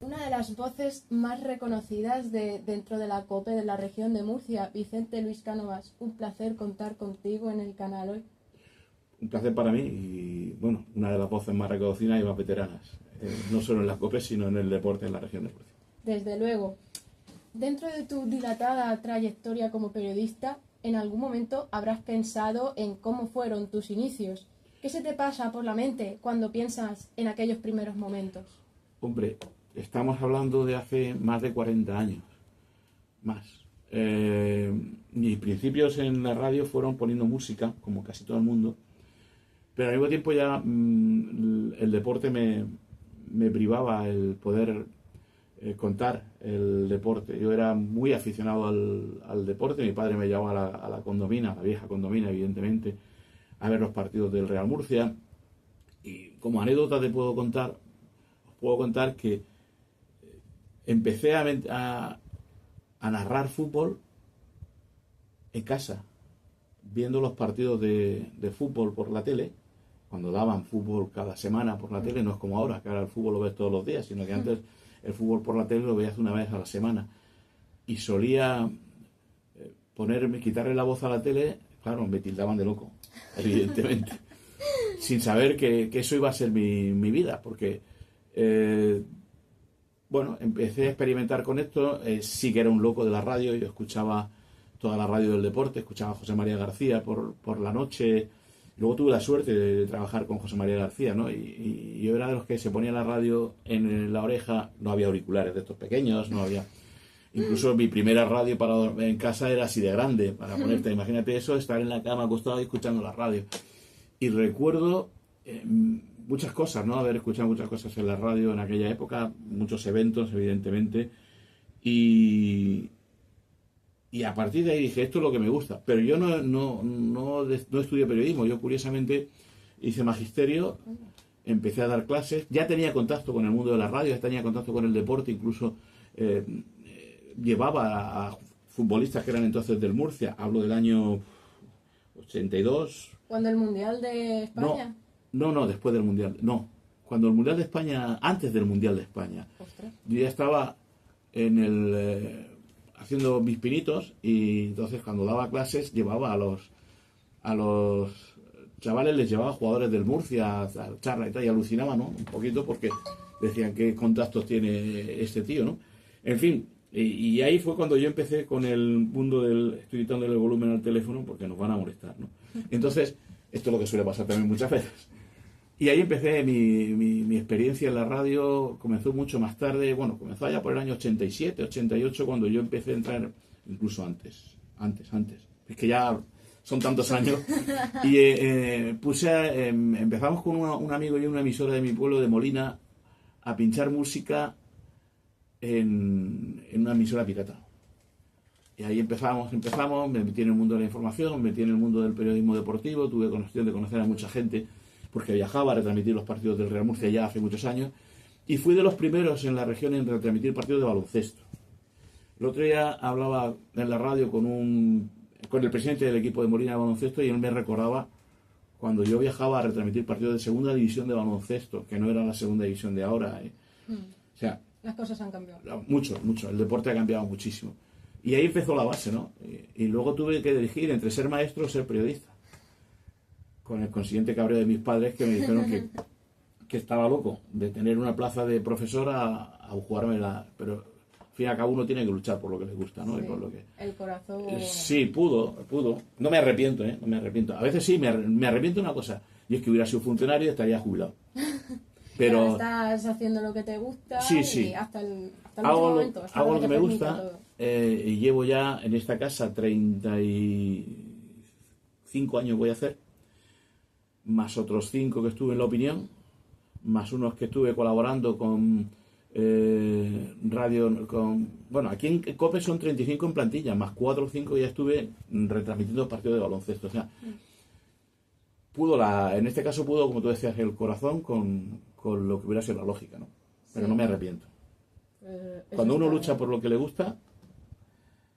una de las voces más reconocidas dentro de la COPE de la región de Murcia, Vicente Luis Cánovas. Un placer contar contigo en el canal hoy. Un placer para mí y, bueno, una de las voces más reconocidas y más veteranas, no solo en la COPE, sino en el deporte en la región de Murcia. Desde luego. Dentro de tu dilatada trayectoria como periodista, en algún momento habrás pensado en cómo fueron tus inicios. ¿Qué se te pasa por la mente cuando piensas en aquellos primeros momentos? Hombre, estamos hablando de hace más de 40 años, más. Mis principios en la radio fueron poniendo música, como casi todo el mundo, pero al mismo tiempo ya el deporte me privaba el poder contar el deporte. Yo era muy aficionado al deporte. Mi padre me llevaba a la condomina, a la vieja condomina, evidentemente, a ver los partidos del Real Murcia. Y como anécdota os puedo contar que empecé a narrar fútbol en casa, viendo los partidos de fútbol por la tele, cuando daban fútbol cada semana por la tele. No es como ahora, que ahora el fútbol lo ves todos los días, sino que antes el fútbol por la tele lo veías una vez a la semana. Y solía quitarle la voz a la tele. Claro, me tildaban de loco, evidentemente, sin saber que eso iba a ser mi vida, porque bueno, empecé a experimentar con esto. Sí que era un loco de la radio. Yo escuchaba toda la radio del deporte, escuchaba a José María García por la noche. Luego tuve la suerte de trabajar con José María García, ¿no? Y yo era de los que se ponía la radio en la oreja. No había auriculares de estos pequeños, no había. Incluso mi primera radio en casa era así de grande, para ponerte, imagínate eso, estar en la cama acostado y escuchando la radio. Y recuerdo muchas cosas, ¿no? Haber escuchado muchas cosas en la radio en aquella época, muchos eventos, evidentemente. Y a partir de ahí dije, esto es lo que me gusta. Pero yo no estudié periodismo. Yo, curiosamente, hice magisterio, empecé a dar clases. Ya tenía contacto con el mundo de la radio, ya tenía contacto con el deporte. Incluso llevaba a futbolistas que eran entonces del Murcia. Hablo del año 82. ¿Cuando el Mundial de España? No, después del Mundial. No, cuando el Mundial de España, antes del Mundial de España. Ostras. Yo ya estaba en haciendo mis pinitos, y entonces cuando daba clases llevaba a los chavales, les llevaba jugadores del Murcia a charla y tal, y alucinaban, ¿no? Un poquito, porque decían qué contactos tiene este tío, ¿no? En fin, y ahí fue cuando yo empecé con el mundo estoy quitándole el volumen al teléfono porque nos van a molestar, ¿no? Entonces, esto es lo que suele pasar también muchas veces. Y ahí empecé mi experiencia en la radio. Comenzó mucho más tarde. Bueno, comenzó allá por el año 87, 88, cuando yo empecé a entrar, incluso antes. Es que ya son tantos años. Y empezamos con un amigo y una emisora de mi pueblo, de Molina, a pinchar música en una emisora pirata. Y ahí empezamos, me metí en el mundo de la información, me metí en el mundo del periodismo deportivo. Tuve ocasión de conocer a mucha gente, porque viajaba a retransmitir los partidos del Real Murcia ya hace muchos años, y fui de los primeros en la región en retransmitir partidos de baloncesto. El otro día hablaba en la radio con el presidente del equipo de Molina de baloncesto, y él me recordaba cuando yo viajaba a retransmitir partidos de segunda división de baloncesto, que no era la segunda división de ahora. O sea, las cosas han cambiado. Mucho. El deporte ha cambiado muchísimo. Y ahí empezó la base, ¿no? Y luego tuve que elegir entre ser maestro o ser periodista, con el consiguiente cabreo de mis padres, que me dijeron que estaba loco de tener una plaza de profesor a jugármela. Pero al fin y al cabo uno tiene que luchar por lo que le gusta, ¿no? Sí, y por lo que... el corazón... Sí, pudo. No me arrepiento, no me arrepiento. A veces sí, me arrepiento de una cosa, y es que hubiera sido funcionario y estaría jubilado. Pero estás haciendo lo que te gusta. Sí. Y hasta el último momento. Hago lo que me gusta. Y llevo ya en esta casa 35 años voy a hacer, más otros 5 que estuve en La Opinión, más unos que estuve colaborando con radio, bueno, aquí en COPE son 35 en plantilla, más 4 o 5 ya estuve retransmitiendo partidos de baloncesto. O sea, en este caso pudo, como tú decías, el corazón con lo que hubiera sido la lógica, ¿no? Pero no me arrepiento. Cuando uno lucha por lo que le gusta,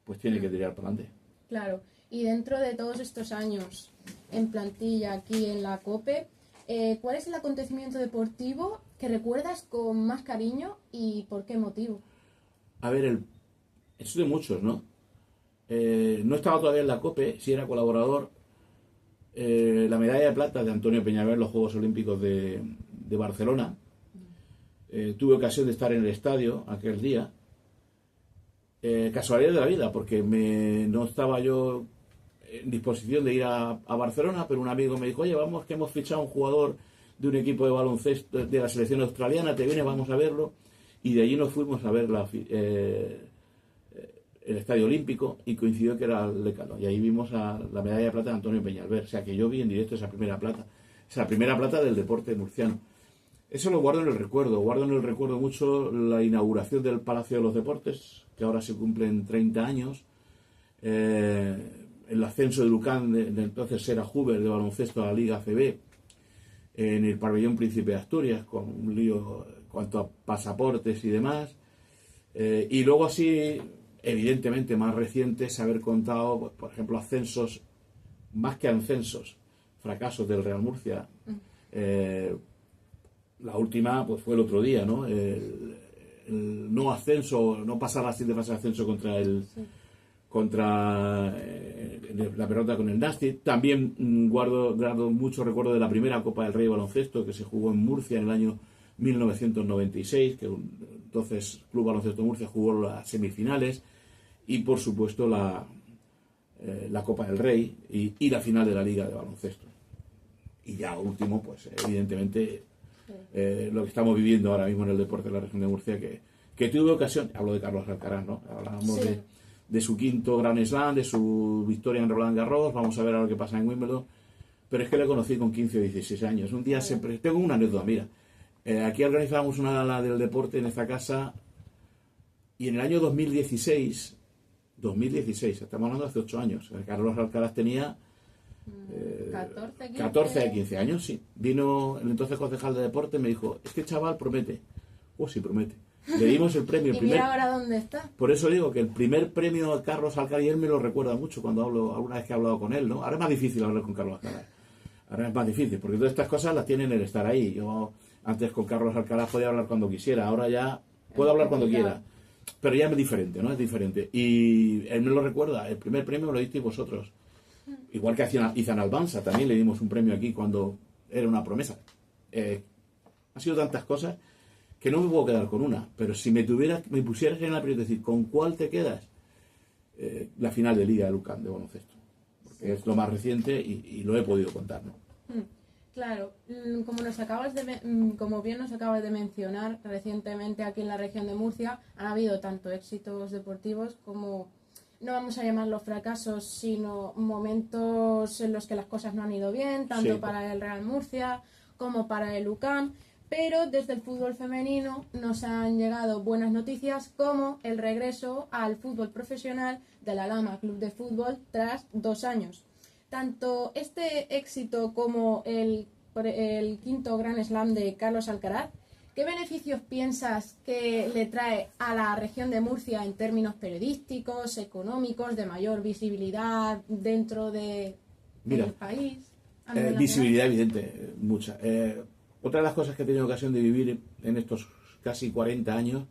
pues tiene que tirar para adelante. Claro. Y dentro de todos estos años en plantilla aquí en la COPE, ¿Cuál es el acontecimiento deportivo que recuerdas con más cariño y por qué motivo? A ver, eso de muchos, ¿no? No estaba todavía en la COPE, sí era colaborador. La medalla de plata de Antonio Peñaver en los Juegos Olímpicos de Barcelona. Tuve ocasión de estar en el estadio aquel día. Casualidad de la vida, porque no estaba yo en disposición de ir a Barcelona, pero un amigo me dijo, oye, vamos, que hemos fichado a un jugador de un equipo de baloncesto de la selección australiana, te viene, vamos a verlo. Y de allí nos fuimos a ver el Estadio Olímpico y coincidió que era el Decano. Y ahí vimos la medalla de plata de Antonio Peñalver. O sea que yo vi en directo esa primera plata del deporte murciano. Eso lo guardo en el recuerdo. Guardo en el recuerdo mucho la inauguración del Palacio de los Deportes, que ahora se cumplen 30 años. El ascenso de Lucán, de entonces era Hoover, de baloncesto a la Liga ACB, en el pabellón Príncipe de Asturias, con un lío en cuanto a pasaportes y demás. Y luego así, evidentemente más recientes, haber contado, pues, por ejemplo, ascensos, más que ascensos, fracasos del Real Murcia. La última pues fue el otro día, ¿no? El no ascenso, no pasar la siguiente fase de ascenso contra la pelota con el Nastic. También guardo mucho recuerdo de la primera Copa del Rey de baloncesto que se jugó en Murcia en el año 1996, que entonces Club Baloncesto Murcia jugó las semifinales, y por supuesto la Copa del Rey y la final de la Liga de Baloncesto. Y ya último, pues evidentemente lo que estamos viviendo ahora mismo en el deporte de la región de Murcia, que tuve ocasión, hablo de Carlos Alcaraz, ¿no? Hablábamos de su quinto Grand Slam, de su victoria en Roland Garros, vamos a ver ahora qué pasa en Wimbledon, pero es que le conocí con 15 o 16 años. Un día siempre, tengo una anécdota, mira, aquí organizábamos una gala del deporte en esta casa, y en el año 2016, estamos hablando de hace 8 años, Carlos Alcaraz tenía 14 a 15 años, sí. Vino el entonces concejal de deporte y me dijo, este chaval promete. Oh, sí, promete. Le dimos el premio. ¿Y mira ahora dónde está? Por eso digo que el primer premio a Carlos Alcaraz me lo recuerda mucho cuando alguna vez que he hablado con él, ¿no? Ahora es más difícil hablar con Carlos Alcaraz. Ahora es más difícil, porque todas estas cosas las tienen el estar ahí. Yo antes con Carlos Alcaraz podía hablar cuando quisiera, ahora ya puedo hablar cuando quiera. Pero ya es diferente, ¿no? Es diferente. Y él me lo recuerda, el primer premio me lo disteis vosotros. Igual que a Izan Albanza, también le dimos un premio aquí cuando era una promesa. Han sido tantas cosas que no me puedo quedar con una, pero si me pusieras en la prioridad, decir, ¿con cuál te quedas? La final de Liga de Lucán de baloncesto, porque es lo más reciente y lo he podido contar, ¿no? Claro, como bien nos acabas de mencionar, recientemente aquí en la región de Murcia han habido tanto éxitos deportivos como, no vamos a llamarlos fracasos, sino momentos en los que las cosas no han ido bien, tanto para el Real Murcia como para el UCAM, pero desde el fútbol femenino nos han llegado buenas noticias como el regreso al fútbol profesional de la Lama Club de Fútbol tras 2 años. Tanto este éxito como el quinto Grand Slam de Carlos Alcaraz, ¿qué beneficios piensas que le trae a la región de Murcia en términos periodísticos, económicos, de mayor visibilidad dentro del país? Visibilidad evidente, mucha. Otra de las cosas que he tenido ocasión de vivir en estos casi 40 años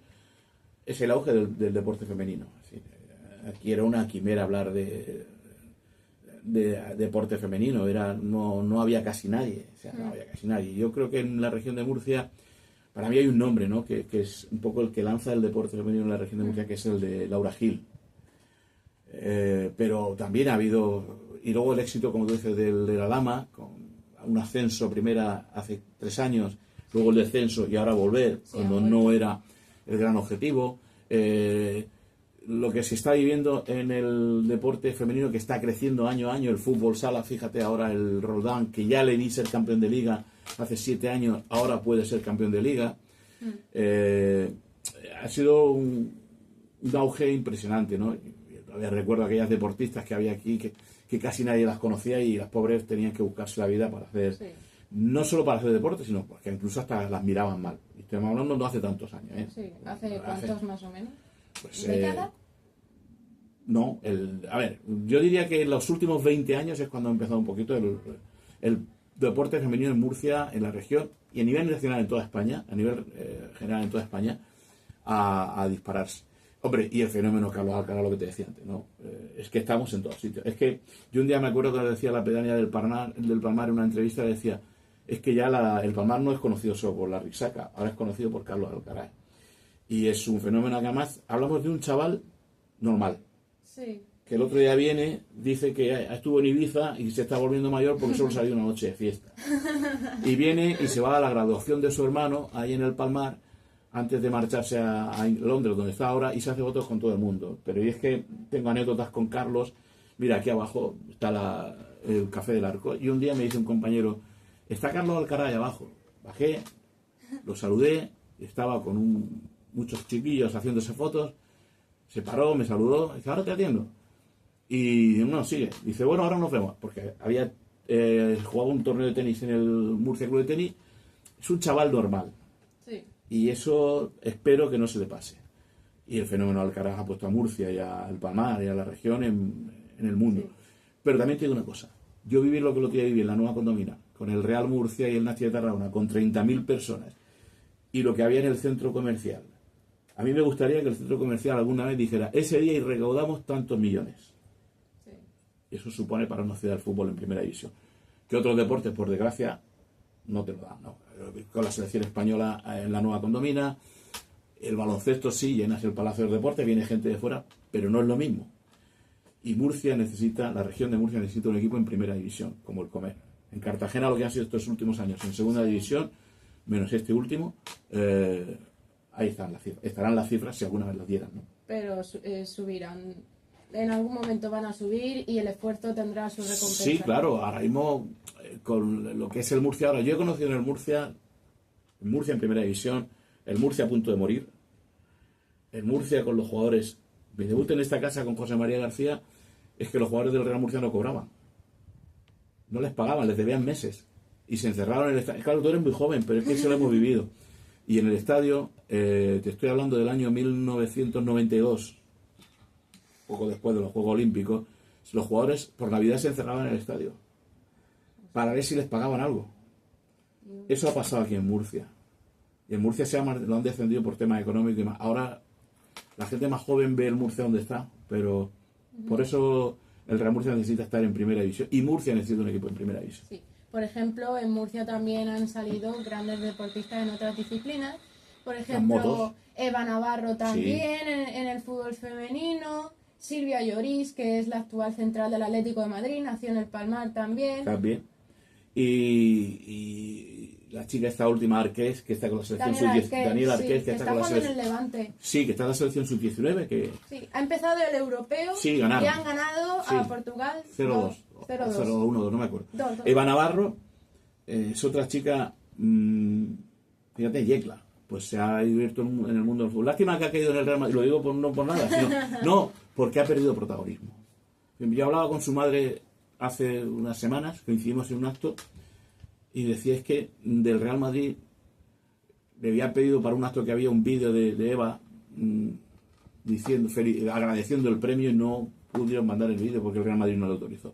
es el auge del deporte femenino. Aquí era una quimera hablar de deporte femenino, no había casi nadie, no había casi nadie. Yo creo que en la región de Murcia, para mí hay un nombre, ¿no? que es un poco el que lanza el deporte femenino en la región de Murcia, que es el de Laura Gil. Pero también ha habido, y luego el éxito, como tú dices, de la Lama, con un ascenso primera hace 3 años, luego el descenso y ahora volver, cuando no era el gran objetivo. Lo que se está viviendo en el deporte femenino, que está creciendo año a año, el fútbol sala, fíjate ahora el Roldán, que ya le vi ser campeón de liga hace 7 años, ahora puede ser campeón de liga. Ha sido un auge impresionante, ¿no? Todavía recuerdo aquellas deportistas que había aquí que casi nadie las conocía y las pobres tenían que buscarse la vida para hacer, no solo para hacer deporte, sino porque incluso hasta las miraban mal. Y estamos hablando no hace tantos años, ¿eh? Sí, ¿hace cuántos más o menos? Pues, ¿década? No, yo diría que en los últimos 20 años es cuando ha empezado un poquito deporte femenino en Murcia, en la región y a nivel nacional en toda España, a nivel general en toda España, a dispararse. Hombre, y el fenómeno Carlos Alcaraz, lo que te decía antes, ¿no? Es que estamos en todos sitios. Es que yo un día me acuerdo que le decía a la pedánea del Palmar en una entrevista, le decía, es que ya el Palmar no es conocido solo por la Risaca, ahora es conocido por Carlos Alcaraz. Y es un fenómeno que además hablamos de un chaval normal. Sí. Que el otro día viene, dice que estuvo en Ibiza y se está volviendo mayor porque solo salió una noche de fiesta. Y viene y se va a la graduación de su hermano, ahí en el Palmar, antes de marcharse a Londres, donde está ahora, y se hace fotos con todo el mundo. Pero y es que tengo anécdotas con Carlos. Mira, aquí abajo está el Café del Arco. Y un día me dice un compañero, está Carlos Alcaraz ahí abajo. Bajé, lo saludé, estaba con muchos chiquillos haciéndose fotos. Se paró, me saludó, dice, ahora te atiendo. Y no, sigue. Dice, bueno, ahora nos vemos. Porque había jugado un torneo de tenis en el Murcia Club de Tenis. Es un chaval normal. Sí. Y eso espero que no se le pase. Y el fenómeno Alcaraz ha puesto a Murcia y al Palmar y a la región en el mundo. Sí. Pero también te digo una cosa. Yo viví lo que viví en la Nueva Condomina, con el Real Murcia y el Nasti de Tarragona, con 30.000 personas. Y lo que había en el centro comercial. A mí me gustaría que el centro comercial alguna vez dijera, ese día y recaudamos tantos millones. Eso supone para una ciudad del fútbol en primera división. Que otros deportes, por desgracia, no te lo dan, ¿no? Con la selección española en la Nueva Condomina, el baloncesto sí, llenas el Palacio del Deporte, viene gente de fuera, pero no es lo mismo. Y la región de Murcia necesita un equipo en primera división, como el Comer. En Cartagena, lo que han sido estos últimos años en segunda división, menos este último, ahí están las cifras. Estarán las cifras si alguna vez las dieran, ¿no? Pero subirán. En algún momento van a subir y el esfuerzo tendrá su recompensa. Sí, claro, ahora mismo con lo que es el Murcia ahora, yo he conocido en el Murcia en primera división, el Murcia a punto de morir, el Murcia con los jugadores, mi debut en esta casa con José María García, es que los jugadores del Real Murcia no cobraban, no les pagaban, les debían meses y se encerraron en el estadio. Claro, tú eres muy joven, pero es que eso lo hemos vivido. Y en el estadio, te estoy hablando del año 1992, poco después de los Juegos Olímpicos, los jugadores por Navidad se encerraban en el estadio para ver si les pagaban algo. Eso ha pasado aquí en Murcia. Y en Murcia lo han descendido por temas económicos y más. Ahora la gente más joven ve el Murcia donde está, pero por eso el Real Murcia necesita estar en primera división y Murcia necesita un equipo en primera división. Sí. Por ejemplo, en Murcia también han salido grandes deportistas en otras disciplinas. Por ejemplo, Eva Navarro también, sí, en el fútbol femenino. Silvia Lloris, que es la actual central del Atlético de Madrid, nació en el Palmar también. También. Y la chica esta última, Arqués, que está con la selección sub-19. Daniela Arqués, sí, que está con la selección. En el Levante. Sí, que está en la selección sub-19. Sí, ha empezado el europeo. Sí, ganaron. Y han ganado a Portugal 0-2. 0-1-2, no me acuerdo. 2-2. Eva Navarro es otra chica, fíjate, Yecla. Pues se ha abierto en el mundo del fútbol. Lástima que ha caído en el Real Madrid, lo digo no por nada, sino porque ha perdido protagonismo. Yo hablaba con su madre hace unas semanas, coincidimos en un acto, y decía es que del Real Madrid le había pedido para un acto que había un vídeo de Eva agradeciendo el premio y no pudieron mandar el vídeo porque el Real Madrid no lo autorizó.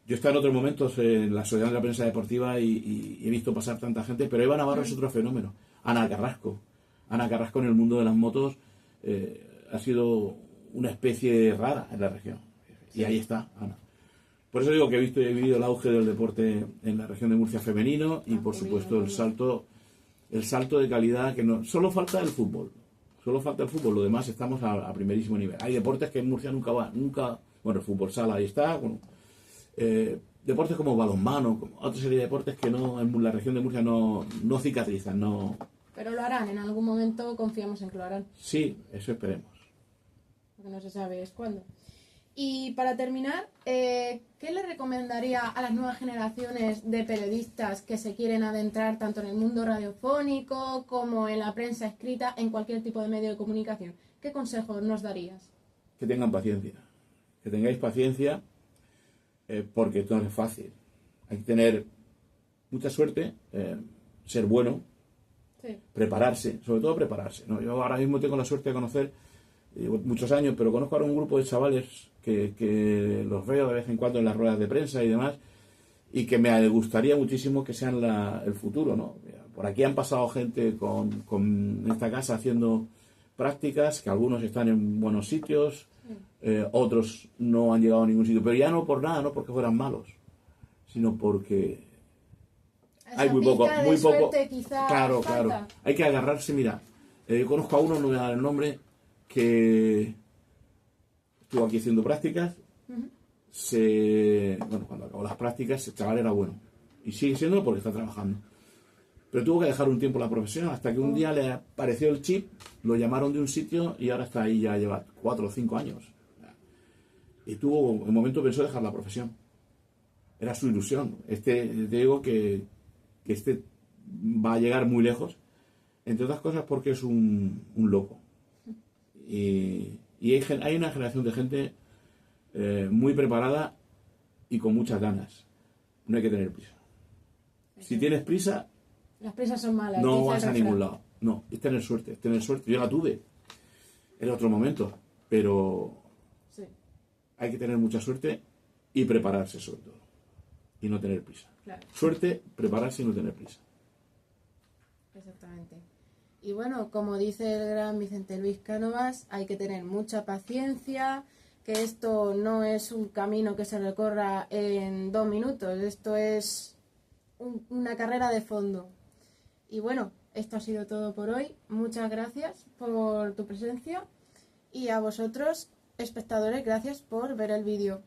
Yo he estado en otros momentos en la Sociedad de la Prensa Deportiva y he visto pasar tanta gente, pero Eva Navarro es otro fenómeno. Ana Carrasco en el mundo de las motos ha sido una especie rara en la región. Y ahí está, Ana. Por eso digo que he vivido el auge del deporte en la región de Murcia femenino y por supuesto el salto de calidad que no. Solo falta el fútbol. Lo demás estamos a primerísimo nivel. Hay deportes que en Murcia nunca. Bueno, el fútbol sala ahí está. Bueno, deportes como balonmano, como otra serie de deportes que no en la región de Murcia no cicatrizan, no. Pero lo harán, en algún momento confiamos en que lo harán. Sí, eso esperemos. Porque no se sabe es cuándo. Y para terminar, ¿qué le recomendaría a las nuevas generaciones de periodistas que se quieren adentrar tanto en el mundo radiofónico como en la prensa escrita, en cualquier tipo de medio de comunicación? ¿Qué consejos nos darías? Que tengan paciencia. Que tengáis paciencia porque esto no es fácil. Hay que tener mucha suerte, ser bueno, sí, prepararse, sobre todo prepararse, ¿no? Yo ahora mismo tengo la suerte de conocer muchos años, pero conozco ahora un grupo de chavales que los veo de vez en cuando en las ruedas de prensa y demás, y que me gustaría muchísimo que sean el futuro, ¿no? Por aquí han pasado gente con esta casa haciendo prácticas, que algunos están en buenos sitios, otros no han llegado a ningún sitio, pero ya no por nada, no porque fueran malos, sino porque Esa hay muy pizca poco, de muy poco. suerte quizás Claro, falta. claro. Hay que agarrarse, mira, yo conozco a uno, no voy a dar el nombre, que estuvo aquí haciendo prácticas. Bueno, cuando acabó las prácticas, el chaval era bueno. Y sigue siendo porque está trabajando. Pero tuvo que dejar un tiempo la profesión hasta que un día le apareció el chip, lo llamaron de un sitio y ahora está ahí, ya lleva 4 o 5 años. Y tuvo, en un momento pensó dejar la profesión. Era su ilusión. Te digo que este va a llegar muy lejos, entre otras cosas porque es un loco. Y hay una generación de gente muy preparada y con muchas ganas. No hay que tener prisa. Si tienes prisa, las prisas son malas. no dice vas el a refrán. ningún lado. No, es tener suerte, es tener suerte. Yo la tuve en otro momento, pero Sí, hay que tener mucha suerte y prepararse sobre todo. Y no tener prisa. claro, Suerte, prepararse y no tener prisa. exactamente. Y bueno, como dice el gran Vicente Luis Cánovas, hay que tener mucha paciencia, que esto no es un camino que se recorra en 2 minutos, esto es una carrera de fondo. Y bueno, esto ha sido todo por hoy. Muchas gracias por tu presencia y a vosotros, espectadores, gracias por ver el vídeo.